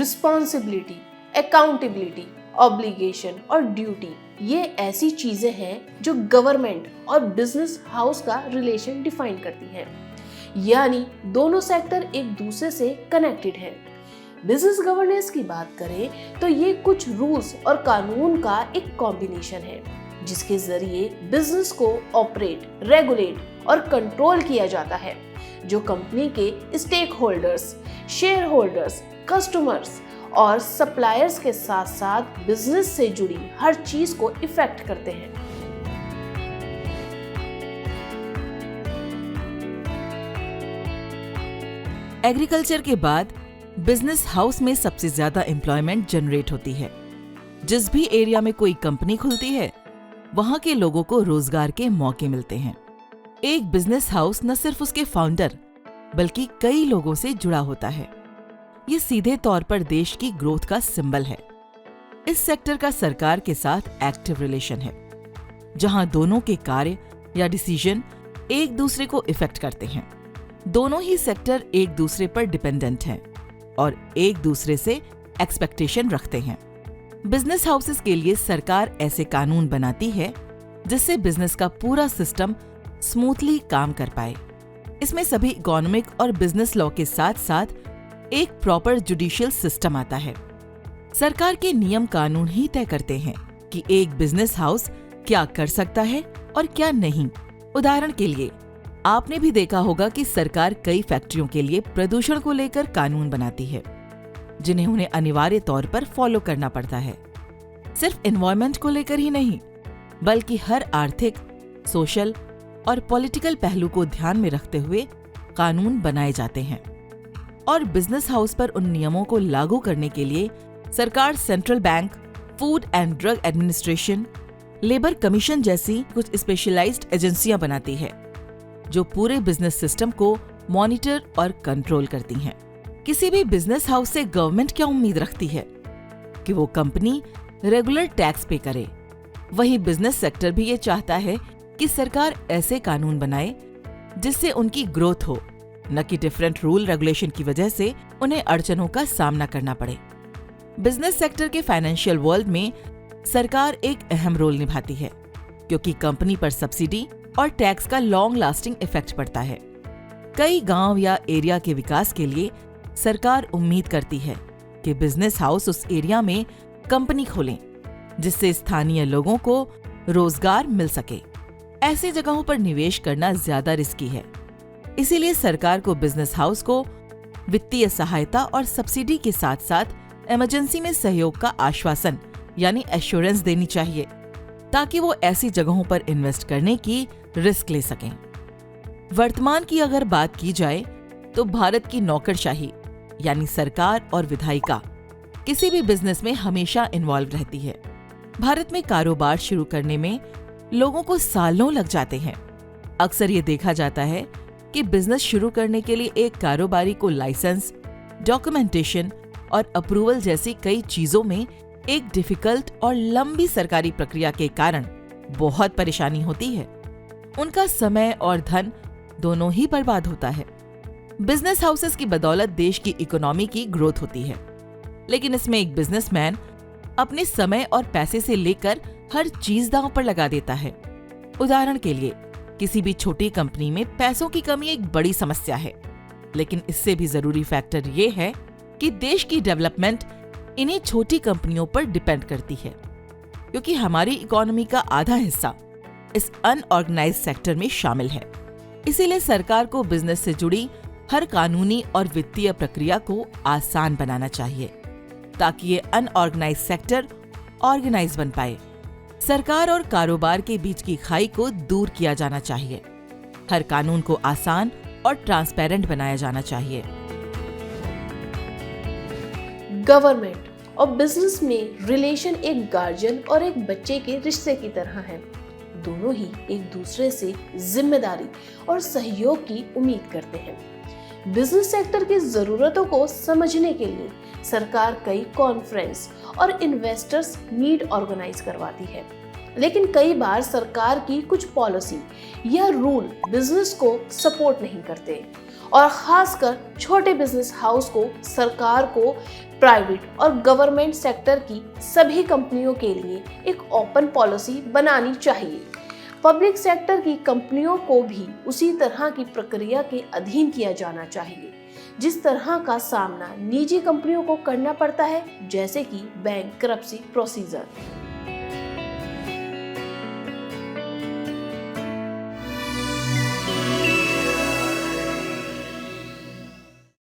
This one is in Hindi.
रिस्पॉन्सिबिलिटी, अकाउंटेबिलिटी, ऑब्लिगेशन और ड्यूटी, ये ऐसी चीजें हैं जो गवर्नमेंट और बिजनेस हाउस का रिलेशन डिफाइन करती हैं। यानी दोनों सेक्टर एक दूसरे से कनेक्टेड हैं। बिजनेस गवर्नेंस की बात करें तो ये कुछ रूल्स और कानून का एक कॉम्बिनेशन है जिसके जरिए बिजनेस को ऑपरेट, रेगुलेट और कंट्रोल किया जाता है, जो कंपनी के stake holders, share holders, customers और सप्लायर्स के साथ साथ बिजनेस से जुड़ी हर चीज को इफेक्ट करते हैं। एग्रीकल्चर के बाद बिजनेस हाउस में सबसे ज्यादा एम्प्लॉयमेंट जनरेट होती है। जिस भी एरिया में कोई कंपनी खुलती है वहां के लोगों को रोजगार के मौके मिलते हैं। एक बिजनेस हाउस न सिर्फ उसके फाउंडर बल्कि कई लोगों से जुड़ा होता है। ये सीधे तौर पर देश की ग्रोथ का सिंबल है। इस सेक्टर का सरकार के साथ एक्टिव रिलेशन है, जहां दोनों के कार्य या डिसीजन एक दूसरे को इफेक्ट करते हैं। दोनों ही सेक्टर एक दूसरे पर डिपेंडेंट हैं और एक दूसरे से एक्सपेक्टेशन रखते हैं। बिजनेस हाउसेस के लिए सरकार ऐसे कानून बनाती है जिससे बिजनेस का पूरा सिस्टम स्मूथली काम कर पाए। इसमें सभी इकोनॉमिक और बिजनेस लॉ के साथ साथ एक प्रॉपर जुडिशियल सिस्टम आता है। सरकार के नियम कानून ही तय करते हैं कि एक बिजनेस हाउस क्या कर सकता है और क्या नहीं। उदाहरण के लिए आपने भी देखा होगा कि सरकार कई फैक्ट्रियों के लिए प्रदूषण को लेकर कानून बनाती है, जिन्हें उन्हें अनिवार्य तौर पर फॉलो करना पड़ता है। सिर्फ एनवायरनमेंट को लेकर ही नहीं, बल्कि हर आर्थिक, सोशल और पॉलिटिकल पहलू को ध्यान में रखते हुए कानून बनाए जाते हैं। और बिजनेस हाउस पर उन नियमों को लागू करने के लिए सरकार central bank, food and drug administration, labour commission जैसी कुछ स्पेशलाइज्ड एजेंसियां बनाती है, जो पूरे बिजनेस सिस्टम को मॉनिटर और कंट्रोल करती हैं। किसी भी बिजनेस हाउस से गवर्नमेंट क्या उम्मीद रखती है कि वो कंपनी रेगुलर टैक्स पे करे। वहीं बिजनेस सेक्टर भी ये चाहता है कि सरकार ऐसे कानून बनाए जिससे उनकी ग्रोथ हो, न कि डिफरेंट रूल रेगुलेशन की वजह से उन्हें अड़चनों का सामना करना पड़े। बिजनेस सेक्टर के फाइनेंशियल वर्ल्ड में सरकार एक अहम रोल निभाती है, क्योंकि कंपनी पर सब्सिडी और टैक्स का लॉन्ग लास्टिंग इफेक्ट पड़ता है। कई गांव या एरिया के विकास के लिए सरकार उम्मीद करती है कि बिजनेस हाउस उस एरिया में कंपनी खोलें, जिससे स्थानीय लोगों को रोजगार मिल सके। ऐसी जगहों पर निवेश करना ज्यादा रिस्की है, इसीलिए सरकार को बिजनेस हाउस को वित्तीय सहायता और सब्सिडी के साथ साथ इमरजेंसी में सहयोग का आश्वासन यानी एश्योरेंस देनी चाहिए, ताकि वो ऐसी जगहों पर इन्वेस्ट करने की रिस्क ले सकें। वर्तमान की अगर बात की जाए तो भारत की नौकरशाही यानी सरकार और विधायिका किसी भी बिजनेस में हमेशा इन्वॉल्व रहती है। भारत में कारोबार शुरू करने में लोगों को सालों लग जाते हैं। अक्सर ये देखा जाता है कि बिजनेस शुरू करने के लिए एक कारोबारी को लाइसेंस, डॉक्यूमेंटेशन और अप्रूवल जैसी कई चीजों में एक डिफिकल्ट और लंबी सरकारी प्रक्रिया के कारण बहुत परेशानी होती है। उनका समय और धन दोनों ही बर्बाद होता है। बिजनेस हाउसेस की बदौलत देश की इकोनॉमी की ग्रोथ होती है, लेकिन इसमें एक बिजनेसमैन अपने समय और पैसे से लेकर हर चीज दांव पर लगा देता है। उदाहरण के लिए किसी भी छोटी कंपनी में पैसों की कमी एक बड़ी समस्या है, लेकिन इससे भी जरूरी फैक्टर ये है कि देश की डेवलपमेंट इन्हीं छोटी कंपनियों पर डिपेंड करती है, क्योंकि हमारी इकोनॉमी का आधा हिस्सा इस अनऑर्गेनाइज्ड सेक्टर में शामिल है। इसीलिए सरकार को बिजनेस से जुड़ी हर कानूनी और वित्तीय प्रक्रिया को आसान बनाना चाहिए, ताकि ये अनऑर्गेनाइज्ड सेक्टर ऑर्गेनाइज बन पाए। सरकार और कारोबार के बीच की खाई को दूर किया जाना चाहिए। हर कानून को आसान और ट्रांसपेरेंट बनाया जाना चाहिए। गवर्नमेंट और बिजनेस में रिलेशन एक गार्जियन और एक बच्चे के रिश्ते की तरह है। दोनों ही एक दूसरे से जिम्मेदारी और सहयोग की उम्मीद करते हैं। बिजनेस सेक्टर की जरूरतों को समझने के लिए सरकार कई कॉन्फ्रेंस और इन्वेस्टर्स मीट ऑर्गेनाइज करवाती है, लेकिन कई बार सरकार की कुछ पॉलिसी या रूल बिजनेस को सपोर्ट नहीं करते और खासकर छोटे बिजनेस हाउस को सरकार को प्राइवेट और गवर्नमेंट सेक्टर की सभी कंपनियों के लिए एक ओपन पॉलिसी बनानी चाहिए। पब्लिक सेक्टर की कंपनियों को भी उसी तरह की प्रक्रिया के अधीन किया जाना चाहिए जिस तरह का सामना निजी कंपनियों को करना पड़ता है, जैसे कि बैंक्रप्सी प्रोसीजर।